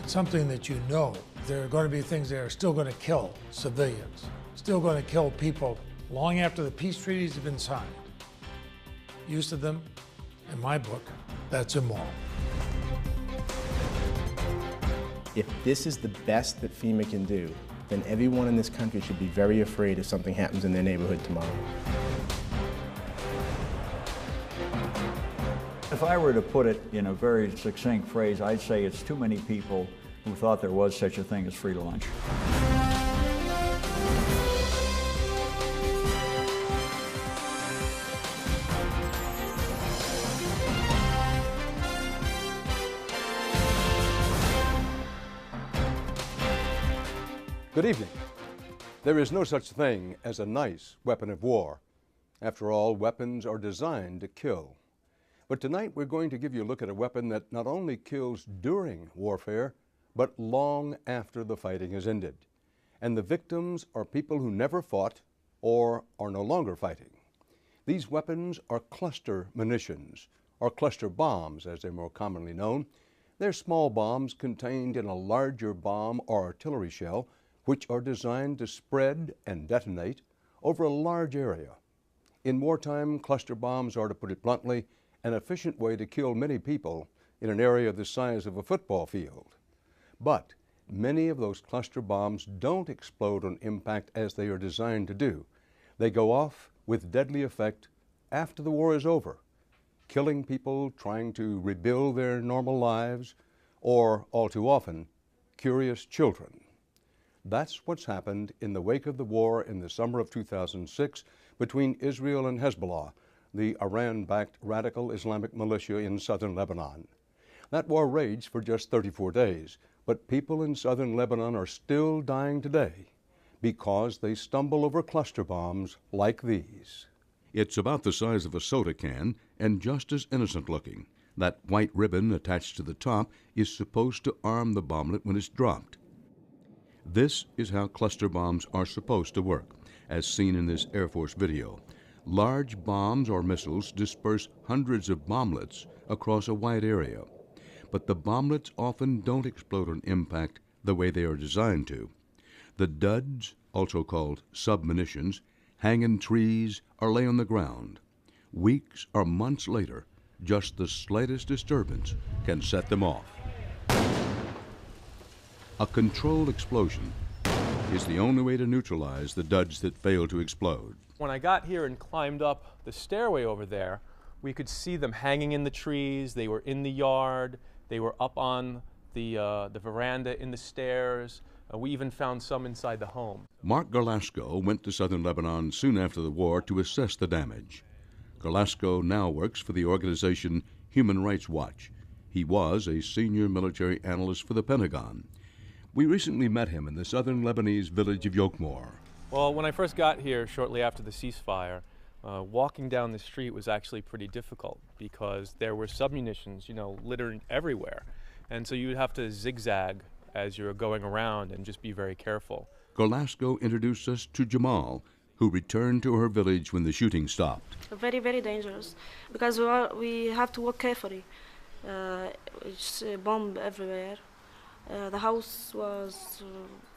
something that you know. There are going to be things that are still going to kill civilians, still going to kill people long after the peace treaties have been signed. Use of them, in my book, that's immoral. If this is the best that FEMA can do, then everyone in this country should be very afraid if something happens in their neighborhood tomorrow. If I were to put it in a very succinct phrase, I'd say it's too many people who thought there was such a thing as free lunch. Good evening. There is no such thing as a nice weapon of war. After all, weapons are designed to kill. But tonight we're going to give you a look at a weapon that not only kills during warfare, but long after the fighting has ended. And the victims are people who never fought or are no longer fighting. These weapons are cluster munitions, or cluster bombs as they're more commonly known. They're small bombs contained in a larger bomb or artillery shell, which are designed to spread and detonate over a large area. In wartime, cluster bombs are, to put it bluntly, an efficient way to kill many people in an area the size of a football field. But many of those cluster bombs don't explode on impact as they are designed to do. They go off with deadly effect after the war is over, killing people trying to rebuild their normal lives, or, all too often, curious children. That's what's happened in the wake of the war in the summer of 2006 between Israel and Hezbollah, the Iran-backed radical Islamic militia in southern Lebanon. That war raged for just 34 days, but people in southern Lebanon are still dying today because they stumble over cluster bombs like these. It's about the size of a soda can and just as innocent looking. That white ribbon attached to the top is supposed to arm the bomblet when it's dropped. This is how cluster bombs are supposed to work, as seen in this Air Force video. Large bombs or missiles disperse hundreds of bomblets across a wide area, but the bomblets often don't explode on impact the way they are designed to. The duds, also called submunitions, hang in trees or lay on the ground. Weeks or months later, just the slightest disturbance can set them off. A controlled explosion is the only way to neutralize the duds that fail to explode. When I got here and climbed up the stairway over there, we could see them hanging in the trees. They were in the yard. They were up on the veranda in the stairs. We even found some inside the home. Mark Garlasco went to southern Lebanon soon after the war to assess the damage. Garlasco now works for the organization Human Rights Watch. He was a senior military analyst for the Pentagon. We recently met him in the southern Lebanese village of Yokmor. Well, when I first got here shortly after the ceasefire, walking down the street was actually pretty difficult because there were submunitions, littered everywhere. And so you would have to zigzag as you're going around and just be very careful. Garlasco introduced us to Jamal, who returned to her village when the shooting stopped. Very, very dangerous because we have to walk carefully. It's a bomb everywhere. The house was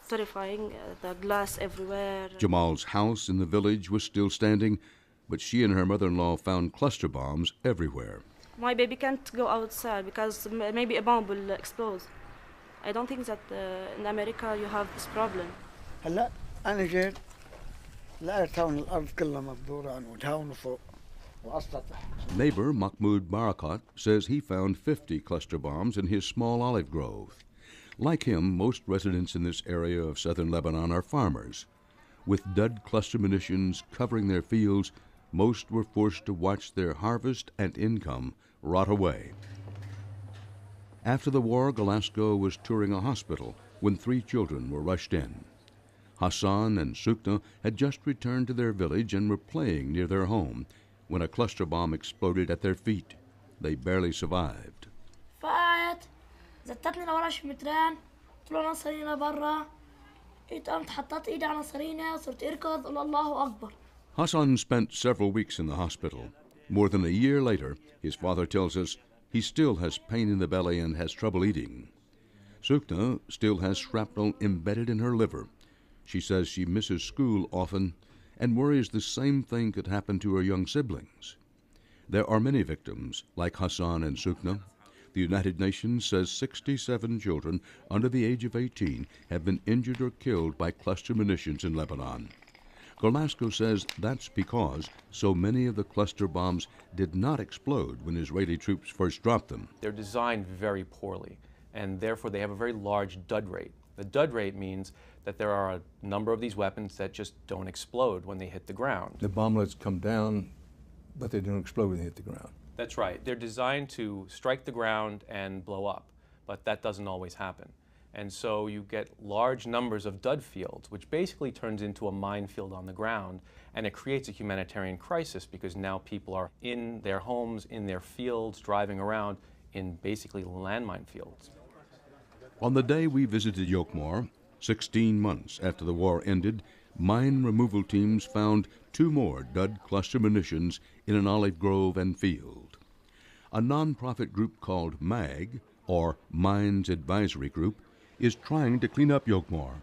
terrifying, the glass everywhere. Jamal's house in the village was still standing, but she and her mother-in-law found cluster bombs everywhere. My baby can't go outside because maybe a bomb will explode. I don't think that in America you have this problem. هلا أنا جيت لقيت هون الأرض كلها مبدورة وهون فوق وأسطح. Neighbor Mahmoud Barakat says he found 50 cluster bombs in his small olive grove. Like him, most residents in this area of southern Lebanon are farmers. With dud cluster munitions covering their fields, most were forced to watch their harvest and income rot away. After the war, Garlasco was touring a hospital when 3 children were rushed in. Hassan and Sukna had just returned to their village and were playing near their home when a cluster bomb exploded at their feet. They barely survived. زتتني لورا مترين طلعنا صرينا برا قمت حطيت ايدي على صرينا صرت اركض قول الله اكبر. Hassan spent several weeks in the hospital. More than a year later, his father tells us he still has pain in the belly and has trouble eating. Sukna still has shrapnel embedded in her liver. She says she misses school often and worries the same thing could happen to her young siblings. There are many victims, like Hassan and Sukna. The United Nations says 67 children under the age of 18 have been injured or killed by cluster munitions in Lebanon. Golasco says that's because so many of the cluster bombs did not explode when Israeli troops first dropped them. They're designed very poorly, and therefore they have a very large dud rate. The dud rate means that there are a number of these weapons that just don't explode when they hit the ground. The bomblets come down, but they don't explode when they hit the ground. That's right. They're designed to strike the ground and blow up, but that doesn't always happen. And so you get large numbers of dud fields, which basically turns into a minefield on the ground, and it creates a humanitarian crisis because now people are in their homes, in their fields, driving around in basically landmine fields. On the day we visited Yokmor, 16 months after the war ended, mine removal teams found 2 more dud cluster munitions in an olive grove and field. A non-profit group called MAG, or Mines Advisory Group, is trying to clean up Yokmor.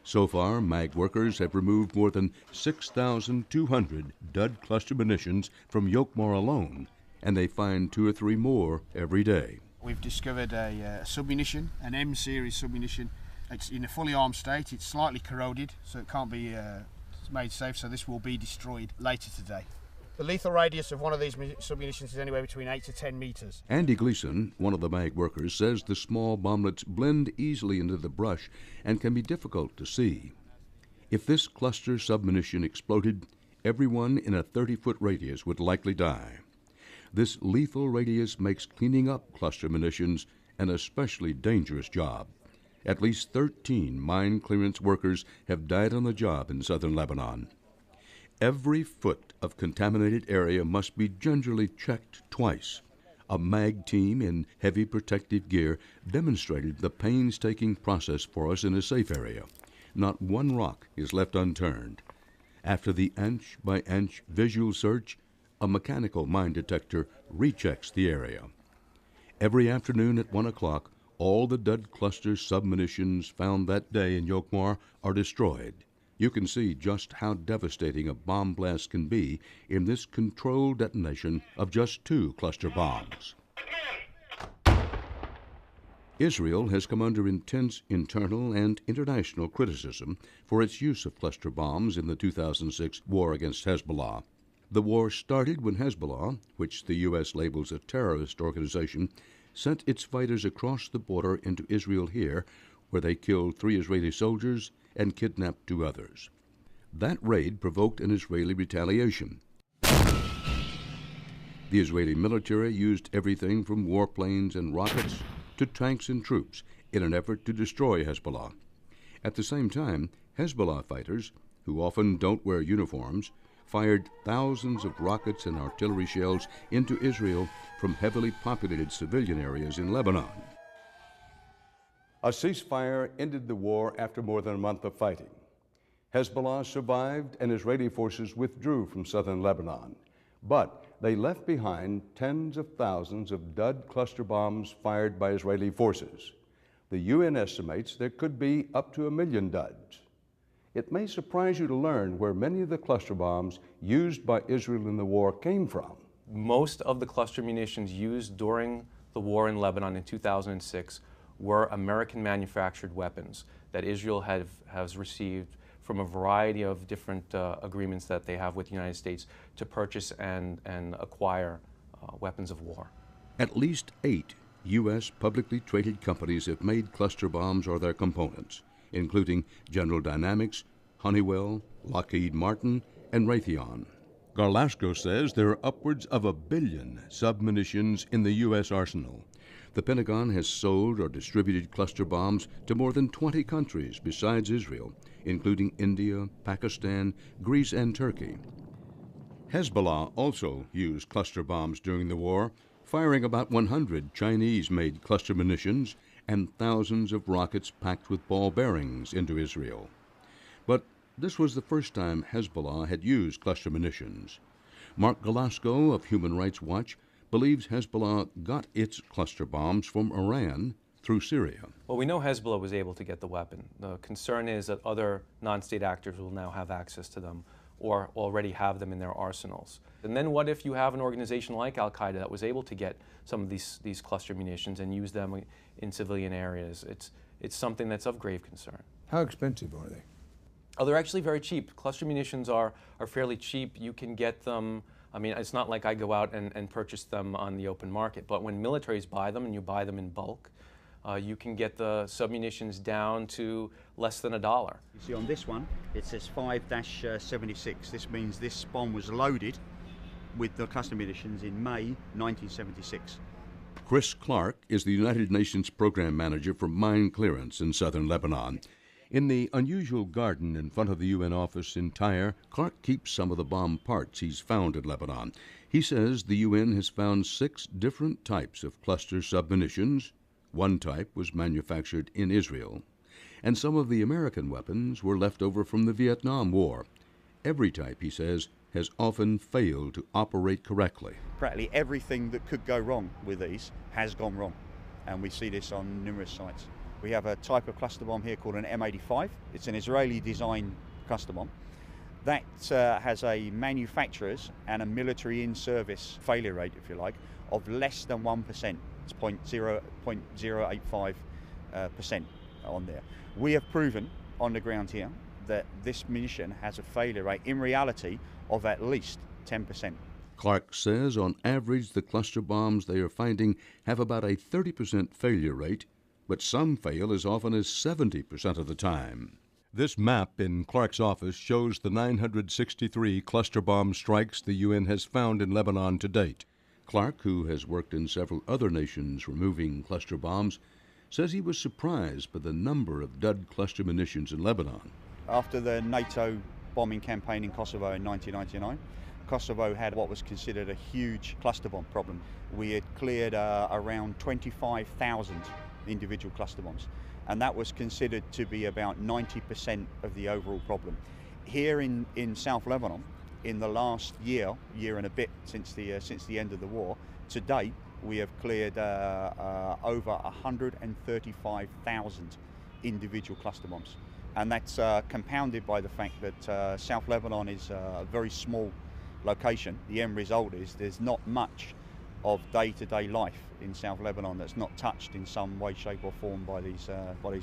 So far, MAG workers have removed more than 6,200 dud cluster munitions from Yokmor alone, and they find 2 or 3 more every day. We've discovered a submunition, an M-series submunition. It's in a fully armed state. It's slightly corroded, so it can't be made safe, so this will be destroyed later today. The lethal radius of one of these submunitions is anywhere between 8 to 10 meters. Andy Gleason, one of the MAG workers, says the small bomblets blend easily into the brush and can be difficult to see. If this cluster submunition exploded, everyone in a 30-foot radius would likely die. This lethal radius makes cleaning up cluster munitions an especially dangerous job. At least 13 mine clearance workers have died on the job in southern Lebanon. Every foot of contaminated area must be gingerly checked twice. A MAG team in heavy protective gear demonstrated the painstaking process for us in a safe area. Not one rock is left unturned. After the inch-by-inch visual search, a mechanical mine detector rechecks the area. Every afternoon at 1 o'clock, all the dud cluster submunitions found that day in Yokmor are destroyed. You can see just how devastating a bomb blast can be in this controlled detonation of just 2 cluster bombs. Israel has come under intense internal and international criticism for its use of cluster bombs in the 2006 war against Hezbollah. The war started when Hezbollah, which the U.S. labels a terrorist organization, sent its fighters across the border into Israel here, where they killed 3 Israeli soldiers and kidnapped 2 others. That raid provoked an Israeli retaliation. The Israeli military used everything from warplanes and rockets to tanks and troops in an effort to destroy Hezbollah. At the same time, Hezbollah fighters, who often don't wear uniforms, fired thousands of rockets and artillery shells into Israel from heavily populated civilian areas in Lebanon. A ceasefire ended the war after more than a month of fighting. Hezbollah survived and Israeli forces withdrew from southern Lebanon, but they left behind tens of thousands of dud cluster bombs fired by Israeli forces. The UN estimates there could be up to 1 million duds. It may surprise you to learn where many of the cluster bombs used by Israel in the war came from. Most of the cluster munitions used during the war in Lebanon in 2006 were American-manufactured weapons that Israel has received from a variety of different agreements that they have with the United States to purchase and acquire weapons of war. At least 8 U.S. publicly traded companies have made cluster bombs or their components, including General Dynamics, Honeywell, Lockheed Martin, and Raytheon. Garlasco says there are upwards of 1 billion submunitions in the U.S. arsenal. The Pentagon has sold or distributed cluster bombs to more than 20 countries besides Israel, including India, Pakistan, Greece, and Turkey. Hezbollah also used cluster bombs during the war, firing about 100 Chinese-made cluster munitions and thousands of rockets packed with ball bearings into Israel. But this was the first time Hezbollah had used cluster munitions. Mark Galasco of Human Rights Watch believes Hezbollah got its cluster bombs from Iran through Syria. Well, we know Hezbollah was able to get the weapon. The concern is that other non-state actors will now have access to them or already have them in their arsenals. And then what if you have an organization like Al-Qaeda that was able to get some of these cluster munitions and use them in civilian areas? It's something that's of grave concern. How expensive are they? Oh, they're actually very cheap. Cluster munitions are fairly cheap. You can get them, I mean, it's not like I go out and purchase them on the open market, but when militaries buy them and you buy them in bulk, you can get the submunitions down to less than $1. You see on this one, it says 5-76. This means this bomb was loaded with the cluster munitions in May 1976. Chris Clark is the United Nations Program Manager for Mine Clearance in southern Lebanon. In the unusual garden in front of the UN office in Tyre, Clark keeps some of the bomb parts he's found in Lebanon. He says the UN has found 6 different types of cluster submunitions. One type was manufactured in Israel, and some of the American weapons were left over from the Vietnam War. Every type, he says, has often failed to operate correctly. Practically everything that could go wrong with these has gone wrong, and we see this on numerous sites. We have a type of cluster bomb here called an M85. It's an Israeli-designed cluster bomb. That has a manufacturer's and a military in-service failure rate, if you like, of less than 1%. It's 0.085% on there. We have proven on the ground here that this munition has a failure rate in reality of at least 10%. Clark says on average the cluster bombs they are finding have about a 30% failure rate, but some fail as often as 70% of the time. This map in Clark's office shows the 963 cluster bomb strikes the UN has found in Lebanon to date. Clark, who has worked in several other nations removing cluster bombs, says he was surprised by the number of dud cluster munitions in Lebanon. After the NATO bombing campaign in Kosovo in 1999, Kosovo had what was considered a huge cluster bomb problem. We had cleared around 25,000 individual cluster bombs, and that was considered to be about 90% of the overall problem. Here in South Lebanon, in the last year and a bit since the end of the war, to date we have cleared over 135,000 individual cluster bombs, and that's compounded by the fact that South Lebanon is a very small location. The end result is there's not much of day-to-day life in South Lebanon that's not touched in some way, shape or form by these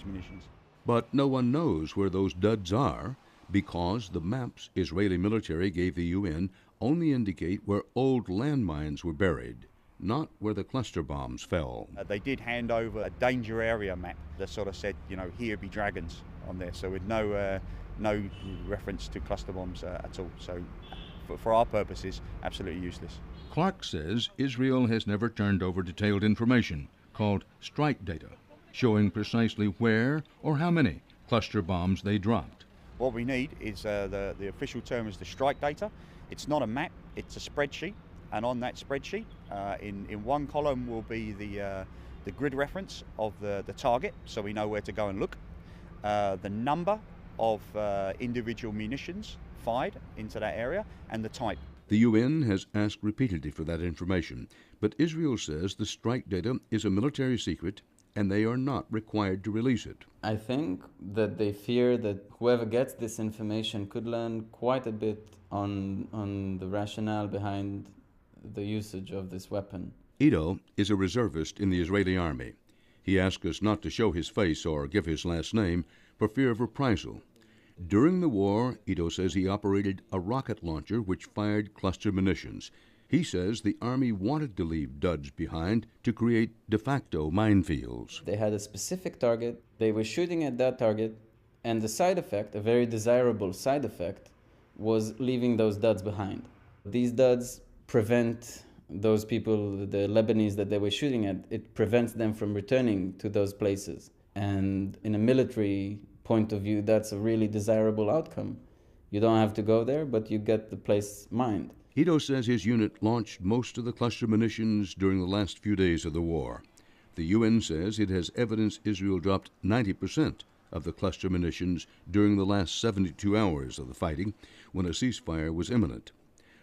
munitions. But no one knows where those duds are, because the maps Israeli military gave the UN only indicate where old landmines were buried, not where the cluster bombs fell. They did hand over a danger area map that sort of said, you know, here be dragons on there, so with no reference to cluster bombs at all. So for our purposes, absolutely useless. Clark says Israel has never turned over detailed information called strike data, showing precisely where or how many cluster bombs they dropped. What we need is the official term is the strike data. It's not a map, it's a spreadsheet, and on that spreadsheet, in one column will be the grid reference of the target, so we know where to go and look, the number of individual munitions fired into that area, and the type. The UN has asked repeatedly for that information, but Israel says the strike data is a military secret and they are not required to release it. I think that they fear that whoever gets this information could learn quite a bit on the rationale behind the usage of this weapon. Ido is a reservist in the Israeli army. He asked us not to show his face or give his last name for fear of reprisal. During the war, Ido says he operated a rocket launcher which fired cluster munitions. He says the Army wanted to leave duds behind to create de facto minefields. They had a specific target, they were shooting at that target, and the side effect, a very desirable side effect, was leaving those duds behind. These duds prevent those people, the Lebanese that they were shooting at, it prevents them from returning to those places. And in a military point of view, that's a really desirable outcome. You don't have to go there, but you get the place mined. Ido says his unit launched most of the cluster munitions during the last few days of the war. The UN says it has evidence Israel dropped 90% of the cluster munitions during the last 72 hours of the fighting, when a ceasefire was imminent.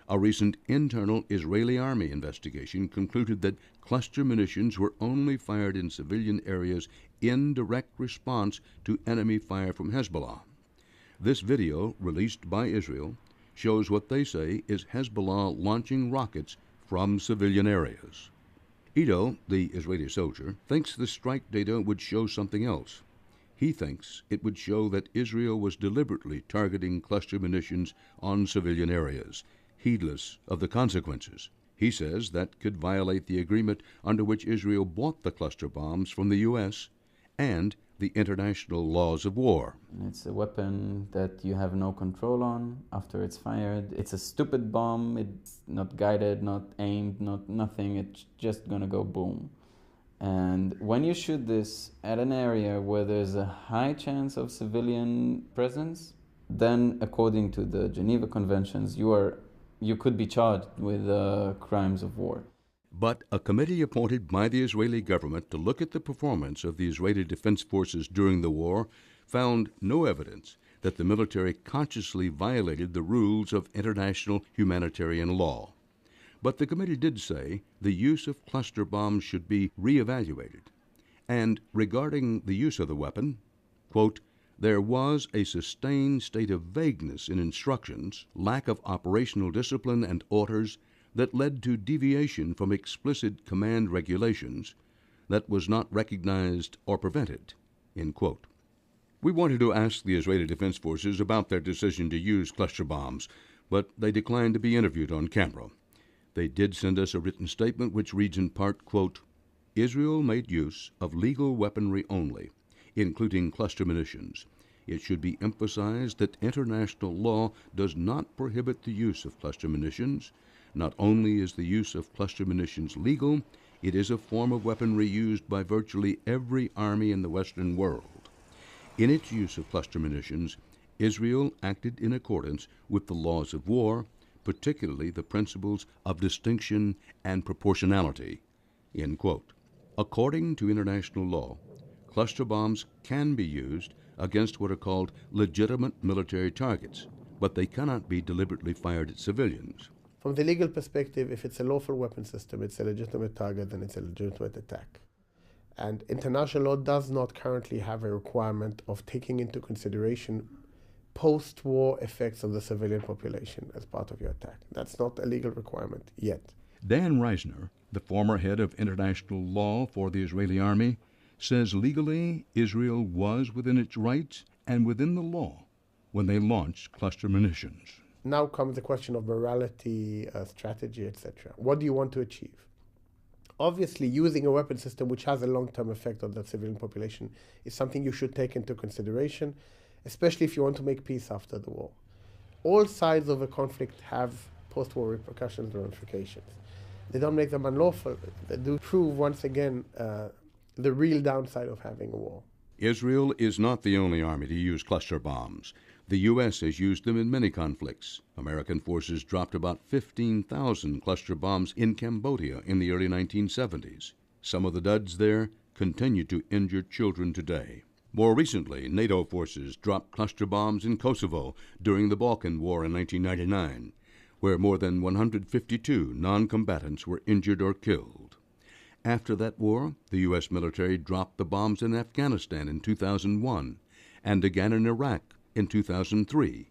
A recent internal Israeli army investigation concluded that cluster munitions were only fired in civilian areas in direct response to enemy fire from Hezbollah. This video, released by Israel, shows what they say is Hezbollah launching rockets from civilian areas. Ido, the Israeli soldier, thinks the strike data would show something else. He thinks it would show that Israel was deliberately targeting cluster munitions on civilian areas, heedless of the consequences. He says that could violate the agreement under which Israel bought the cluster bombs from the U.S. and the international laws of war. It's a weapon that you have no control on after it's fired. It's a stupid bomb. It's not guided, not aimed, not nothing. It's just gonna go boom. And when you shoot this at an area where there's a high chance of civilian presence, then according to the Geneva Conventions, you could be charged with crimes of war. But a committee appointed by the Israeli government to look at the performance of the Israeli Defense Forces during the war found no evidence that the military consciously violated the rules of international humanitarian law. But the committee did say the use of cluster bombs should be reevaluated. And regarding the use of the weapon, quote, there was a sustained state of vagueness in instructions, lack of operational discipline and orders that led to deviation from explicit command regulations that was not recognized or prevented, end quote. We wanted to ask the Israeli Defense Forces about their decision to use cluster bombs, but they declined to be interviewed on camera. They did send us a written statement which reads in part, quote, Israel made use of legal weaponry only, including cluster munitions. It should be emphasized that international law does not prohibit the use of cluster munitions. Not only is the use of cluster munitions legal, it is a form of weaponry used by virtually every army in the Western world. In its use of cluster munitions, Israel acted in accordance with the laws of war, particularly the principles of distinction and proportionality, end quote. According to international law, cluster bombs can be used against what are called legitimate military targets, but they cannot be deliberately fired at civilians. From the legal perspective, if it's a lawful weapon system, it's a legitimate target, then it's a legitimate attack. And international law does not currently have a requirement of taking into consideration post-war effects of the civilian population as part of your attack. That's not a legal requirement yet. Dan Reisner, the former head of international law for the Israeli army, says legally Israel was within its rights and within the law when they launched cluster munitions. Now comes the question of morality, strategy, etc. What do you want to achieve? Obviously, using a weapon system which has a long-term effect on the civilian population is something you should take into consideration, especially if you want to make peace after the war. All sides of a conflict have post-war repercussions and ramifications. They don't make them unlawful. They do prove, once again, the real downside of having a war. Israel is not the only army to use cluster bombs. The U.S. has used them in many conflicts. American forces dropped about 15,000 cluster bombs in Cambodia in the early 1970s. Some of the duds there continue to injure children today. More recently, NATO forces dropped cluster bombs in Kosovo during the Balkan War in 1999, where more than 152 non-combatants were injured or killed. After that war, the U.S. military dropped the bombs in Afghanistan in 2001 and again in Iraq in 2003,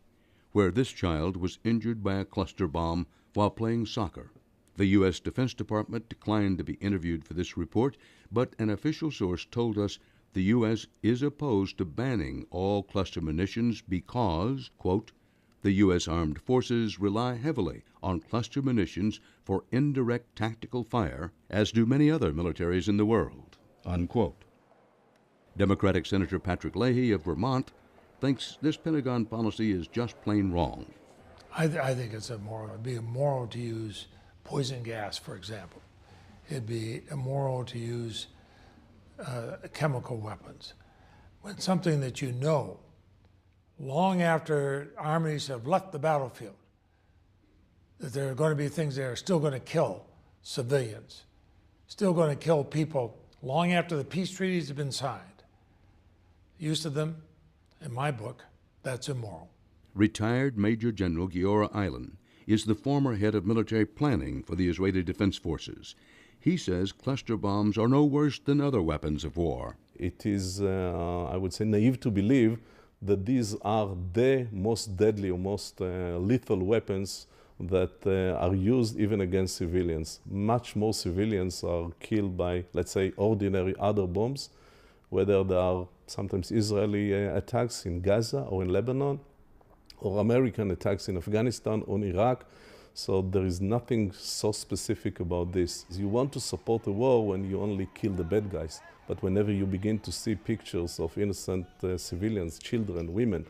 where this child was injured by a cluster bomb while playing soccer. The U.S. Defense Department declined to be interviewed for this report, but an official source told us the U.S. is opposed to banning all cluster munitions because, quote, the U.S. Armed Forces rely heavily on cluster munitions for indirect tactical fire, as do many other militaries in the world, unquote. Democratic Senator Patrick Leahy of Vermont thinks this Pentagon policy is just plain wrong. I think it's immoral. It'd be immoral to use poison gas, for example. It'd be immoral to use chemical weapons. When something that you know, long after armies have left the battlefield, that there are going to be things that are still going to kill civilians, still going to kill people long after the peace treaties have been signed. Use of them, in my book, that's immoral. Retired Major General Giora Eilen is the former head of military planning for the Israeli Defense Forces. He says cluster bombs are no worse than other weapons of war. It is, I would say, naive to believe that these are the most deadly or most lethal weapons that are used even against civilians. Much more civilians are killed by, let's say, ordinary other bombs, whether they are sometimes Israeli attacks in Gaza or in Lebanon, or American attacks in Afghanistan or in Iraq. So there is nothing so specific about this. You want to support a war when you only kill the bad guys. But whenever you begin to see pictures of innocent civilians, children, women,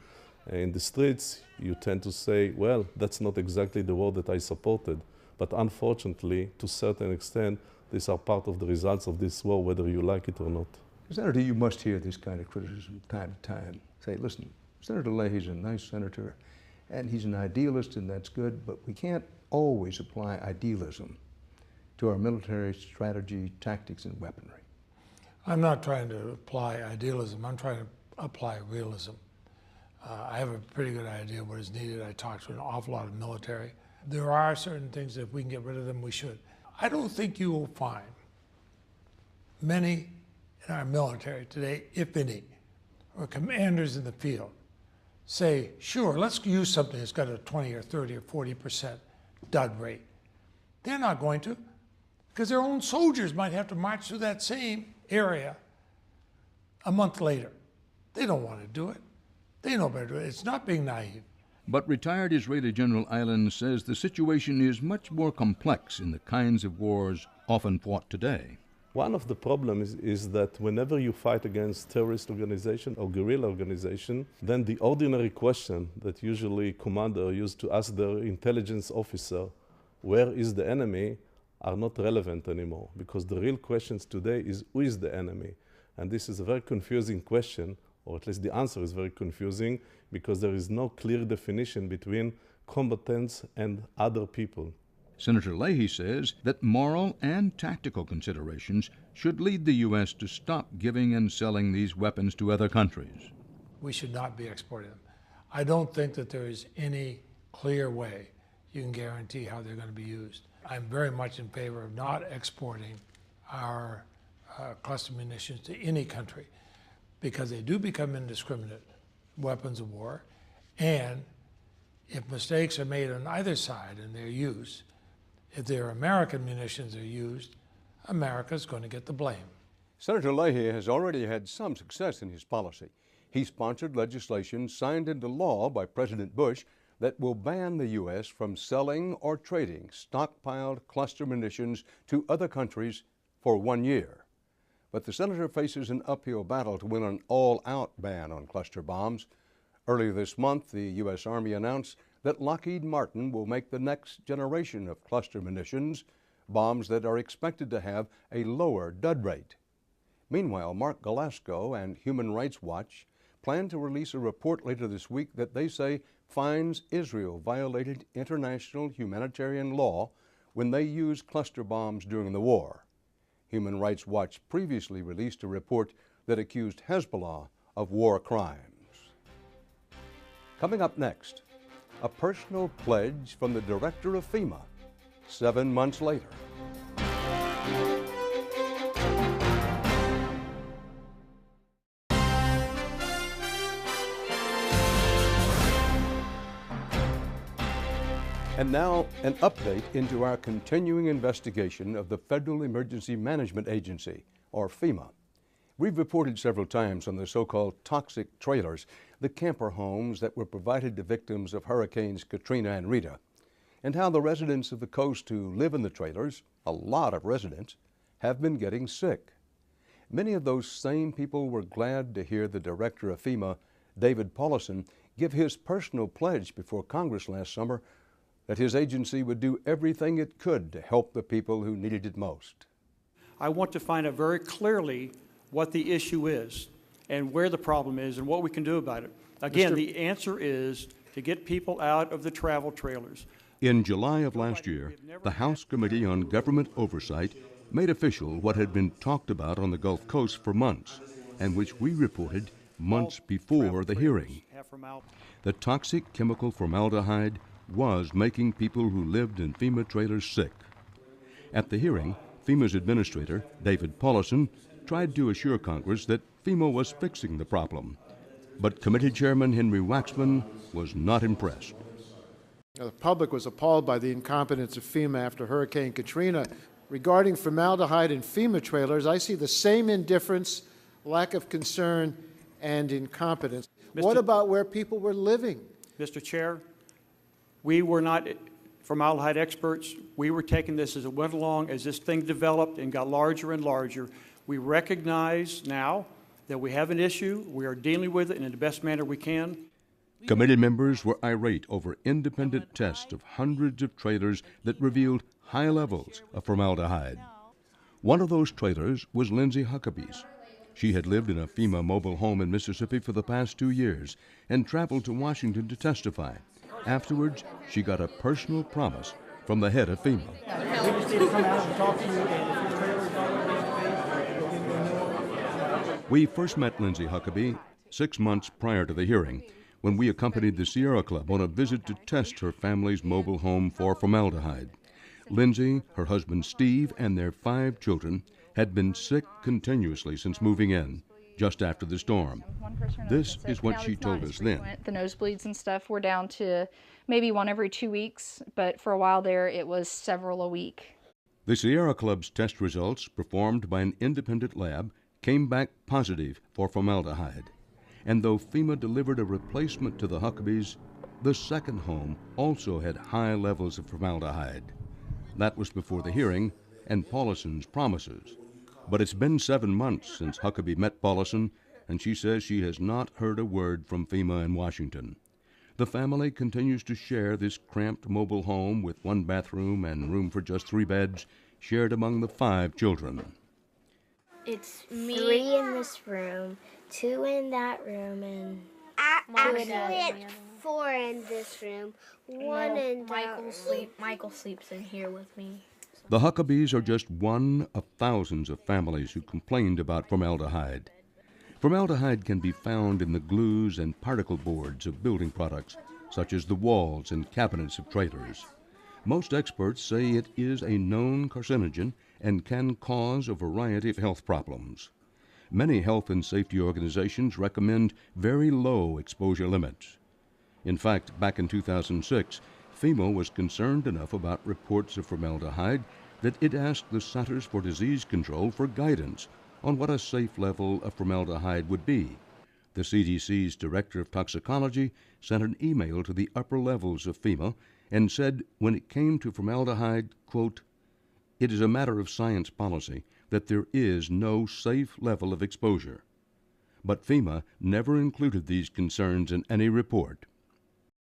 in the streets, you tend to say, well, that's not exactly the war that I supported. But unfortunately, to a certain extent, these are part of the results of this war, whether you like it or not. Senator, you must hear this kind of criticism time to time. Say, listen, Senator Leahy's a nice senator, and he's an idealist, and that's good, but we can't always apply idealism to our military strategy, tactics, and weaponry. I'm not trying to apply idealism. I'm trying to apply realism. I have a pretty good idea what is needed. I talk to an awful lot of military. There are certain things that if we can get rid of them, we should. I don't think you will find many in our military today, if any, or commanders in the field, say, sure, let's use something that's got a 20 or 30 or 40% dud rate. They're not going to, because their own soldiers might have to march through that same area a month later. They don't want to do it. They know better to do it. It's not being naive. But retired Israeli General Eiland says the situation is much more complex in the kinds of wars often fought today. One of the problems is that whenever you fight against terrorist organization or guerrilla organization, then the ordinary question that usually commander used to ask their intelligence officer, where is the enemy, are not relevant anymore, because the real questions today is who is the enemy? And this is a very confusing question, or at least the answer is very confusing, because there is no clear definition between combatants and other people. Senator Leahy says that moral and tactical considerations should lead the U.S. to stop giving and selling these weapons to other countries. We should not be exporting them. I don't think that there is any clear way you can guarantee how they're going to be used. I'm very much in favor of not exporting our cluster munitions to any country, because they do become indiscriminate weapons of war, and if mistakes are made on either side in their use, if their American munitions are used, America's going to get the blame. Senator Leahy has already had some success in his policy. He sponsored legislation signed into law by President Bush that will ban the U.S. from selling or trading stockpiled cluster munitions to other countries for 1 year. But the senator faces an uphill battle to win an all-out ban on cluster bombs. Earlier this month, the U.S. Army announced that Lockheed Martin will make the next generation of cluster munitions, bombs that are expected to have a lower dud rate. Meanwhile, Mark Galasco and Human Rights Watch plan to release a report later this week that they say finds Israel violated international humanitarian law when they used cluster bombs during the war. Human Rights Watch previously released a report that accused Hezbollah of war crimes. Coming up next, a personal pledge from the director of FEMA 7 months later. And now, an update into our continuing investigation of the Federal Emergency Management Agency, or FEMA. We've reported several times on the so-called toxic trailers, the camper homes that were provided to victims of Hurricanes Katrina and Rita, and how the residents of the coast who live in the trailers, a lot of residents, have been getting sick. Many of those same people were glad to hear the director of FEMA, David Paulison, give his personal pledge before Congress last summer that his agency would do everything it could to help the people who needed it most. I want to find out very clearly what the issue is and where the problem is and what we can do about it. Again, the answer is to get people out of the travel trailers. In July of last year, the House Committee on Government Oversight made official what had been talked about on the Gulf Coast for months, and which we reported months before the hearing. The toxic chemical formaldehyde was making people who lived in FEMA trailers sick. At the hearing, FEMA's administrator, David Paulison, tried to assure Congress that FEMA was fixing the problem. But Committee Chairman Henry Waxman was not impressed. The public was appalled by the incompetence of FEMA after Hurricane Katrina. Regarding formaldehyde in FEMA trailers, I see the same indifference, lack of concern, and incompetence. What about where people were living? Mr. Chair, we were not formaldehyde experts. We were taking this as it went along, as this thing developed and got larger and larger. We recognize now that we have an issue. We are dealing with it in the best manner we can. Committee members were irate over independent tests of hundreds of trailers that revealed high levels of formaldehyde. One of those trailers was Lindsay Huckabee's. She had lived in a FEMA mobile home in Mississippi for the past 2 years and traveled to Washington to testify. Afterwards, she got a personal promise from the head of FEMA. We just need to come out and talk to you, and if your trailer's We first met Lindsay Huckabee 6 months prior to the hearing, when we accompanied the Sierra Club on a visit to test her family's mobile home for formaldehyde. Lindsay, her husband Steve, and their 5 children had been sick continuously since moving in, just after the storm. This is what she told us then. The nosebleeds and stuff were down to maybe 1 every 2 weeks, but for a while there it was several a week. The Sierra Club's test results, performed by an independent lab, came back positive for formaldehyde. And though FEMA delivered a replacement to the Huckabees, the second home also had high levels of formaldehyde. That was before the hearing and Paulison's promises. But it's been 7 months since Huckabee met Paulison, and she says she has not heard a word from FEMA in Washington. The family continues to share this cramped mobile home with 1 bathroom and room for just 3 beds, shared among the 5 children. It's me. 3 in this room, 2 in that room, and actually it's 4 in this room, 1 in that room. Michael sleeps in here with me. The Huckabees are just one of thousands of families who complained about formaldehyde. Formaldehyde can be found in the glues and particle boards of building products, such as the walls and cabinets of trailers. Most experts say it is a known carcinogen and can cause a variety of health problems. Many health and safety organizations recommend very low exposure limits. In fact, back in 2006, FEMA was concerned enough about reports of formaldehyde that it asked the Centers for Disease Control for guidance on what a safe level of formaldehyde would be. The CDC's Director of Toxicology sent an email to the upper levels of FEMA and said when it came to formaldehyde, quote, "It is a matter of science policy that there is no safe level of exposure." But FEMA never included these concerns in any report.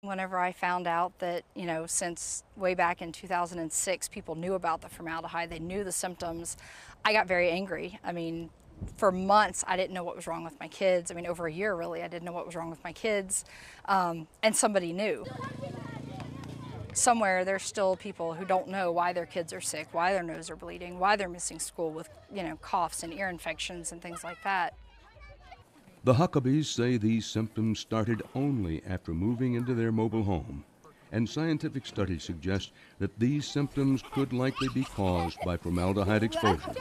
Whenever I found out that, since way back in 2006, people knew about the formaldehyde, they knew the symptoms, I got very angry. For months, I didn't know what was wrong with my kids. Over a year, really, I didn't know what was wrong with my kids. And somebody knew. Somewhere, there's still people who don't know why their kids are sick, why their nose are bleeding, why they're missing school with, coughs and ear infections and things like that. The Huckabees say these symptoms started only after moving into their mobile home, and scientific studies suggest that these symptoms could likely be caused by formaldehyde exposure.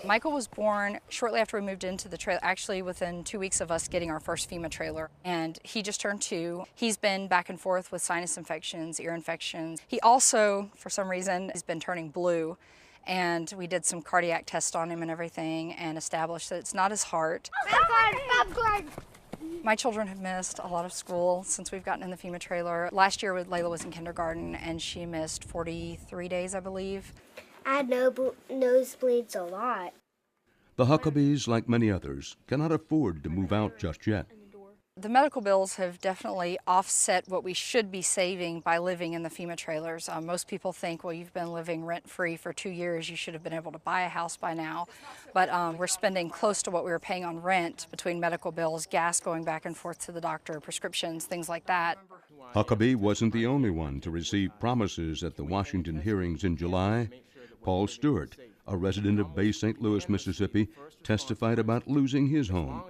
Michael was born shortly after we moved into the trailer, actually within 2 weeks of us getting our first FEMA trailer, and he just turned 2. He's been back and forth with sinus infections, ear infections. He also, for some reason, has been turning blue. And we did some cardiac tests on him and everything and established that it's not his heart. Popcorn! My children have missed a lot of school since we've gotten in the FEMA trailer. Last year, Layla was in kindergarten and she missed 43 days, I believe. I had nosebleeds a lot. The Huckabees, like many others, cannot afford to move out just yet. The medical bills have definitely offset what we should be saving by living in the FEMA trailers. Most people think, well, you've been living rent-free for 2 years, you should have been able to buy a house by now. But we're spending close to what we were paying on rent between medical bills, gas going back and forth to the doctor, prescriptions, things like that. Huckabee wasn't the only one to receive promises at the Washington hearings in July. Paul Stewart, a resident of Bay St. Louis, Mississippi, testified about losing his home.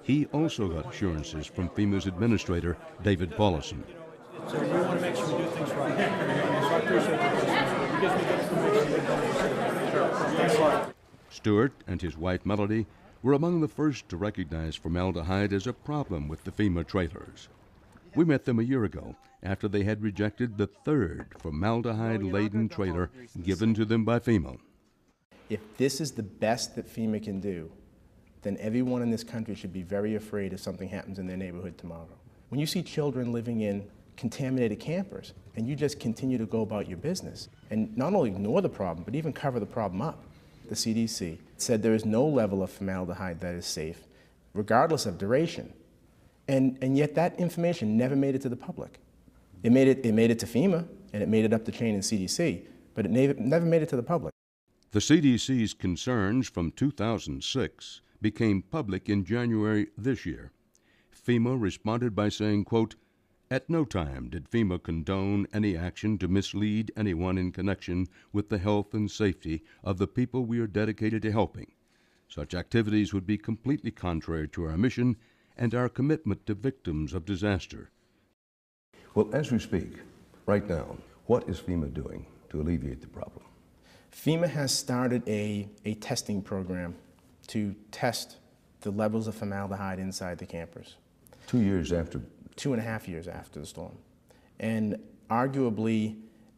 He also got assurances from FEMA's administrator, David Paulison. So we want to make sure we do things right. So I appreciate that. It gives me good information. Thanks a lot. Stewart and his wife Melody were among the first to recognize formaldehyde as a problem with the FEMA trailers. We met them a year ago after they had rejected the third formaldehyde-laden trailer given to them by FEMA. If this is the best that FEMA can do, then everyone in this country should be very afraid if something happens in their neighborhood tomorrow. When you see children living in contaminated campers and you just continue to go about your business and not only ignore the problem, but even cover the problem up, the CDC said there is no level of formaldehyde that is safe, regardless of duration. And yet that information never made it to the public. It made it to FEMA, and it made it up the chain in CDC, but it never made it to the public. The CDC's concerns from 2006 became public in January this year. FEMA responded by saying, quote, "At no time did FEMA condone any action to mislead anyone in connection with the health and safety of the people we are dedicated to helping. Such activities would be completely contrary to our mission and our commitment to victims of disaster." Well, as we speak, right now, what is FEMA doing to alleviate the problem? FEMA has started a testing program to test the levels of formaldehyde inside the campers. 2 years after? 2.5 years after the storm. And arguably,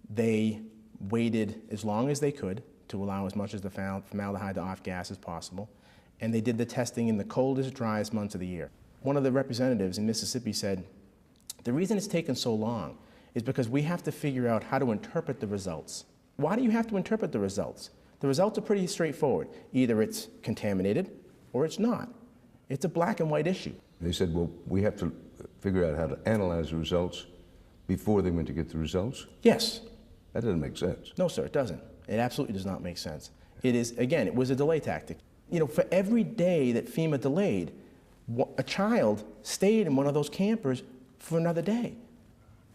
they waited as long as they could to allow as much of the formaldehyde to off-gas as possible. And they did the testing in the coldest, driest months of the year. One of the representatives in Mississippi said, the reason it's taken so long is because we have to figure out how to interpret the results. Why do you have to interpret the results? The results are pretty straightforward. Either it's contaminated or it's not. It's a black and white issue. They said, well, we have to figure out how to analyze the results before they went to get the results? Yes. That doesn't make sense. No, sir, it doesn't. It absolutely does not make sense. It is, again, it was a delay tactic. You know, for every day that FEMA delayed, a child stayed in one of those campers for another day.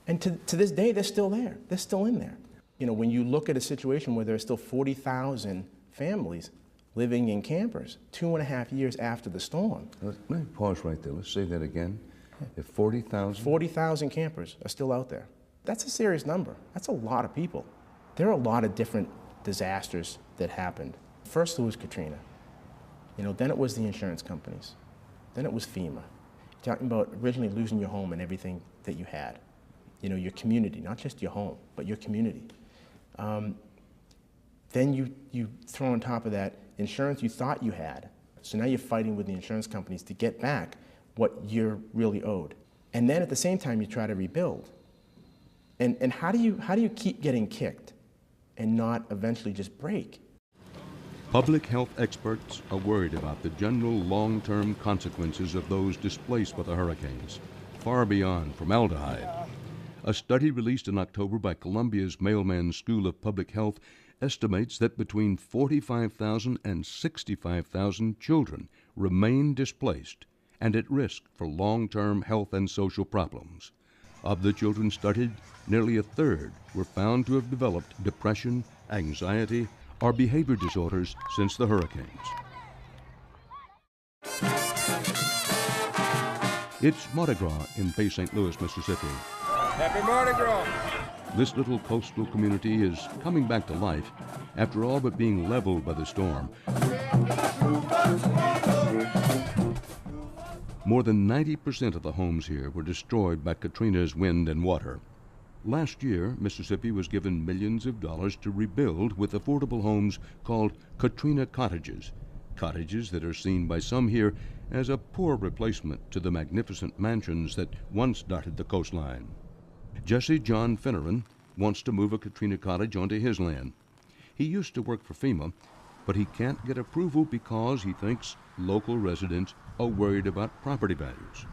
And to this day, they're still there. They're still in there. You know, when you look at a situation where there are still 40,000 families living in campers 2.5 years after the storm. Let me pause right there. Let's say that again. If 40,000? 40,000 campers are still out there. That's a serious number. That's a lot of people. There are a lot of different disasters that happened. First it was Katrina. You know, then it was the insurance companies. Then it was FEMA. Talking about originally losing your home and everything that you had. You know, your community, not just your home, but your community. Then you throw on top of that insurance you thought you had. So now you're fighting with the insurance companies to get back what you're really owed. And then at the same time you try to rebuild. And how do you keep getting kicked and not eventually just break? Public health experts are worried about the general long-term consequences of those displaced by the hurricanes, far beyond formaldehyde. A study released in October by Columbia's Mailman School of Public Health estimates that between 45,000 and 65,000 children remain displaced and at risk for long-term health and social problems. Of the children studied, nearly a third were found to have developed depression, anxiety, or behavior disorders since the hurricanes. It's Mardi Gras in Bay St. Louis, Mississippi. Happy Mardi Gras! This little coastal community is coming back to life after all but being leveled by the storm. More than 90% of the homes here were destroyed by Katrina's wind and water. Last year, Mississippi was given millions of dollars to rebuild with affordable homes called Katrina cottages, cottages that are seen by some here as a poor replacement to the magnificent mansions that once dotted the coastline. Jesse John Finneran wants to move a Katrina cottage onto his land. He used to work for FEMA, but he can't get approval because he thinks local residents are worried about property values.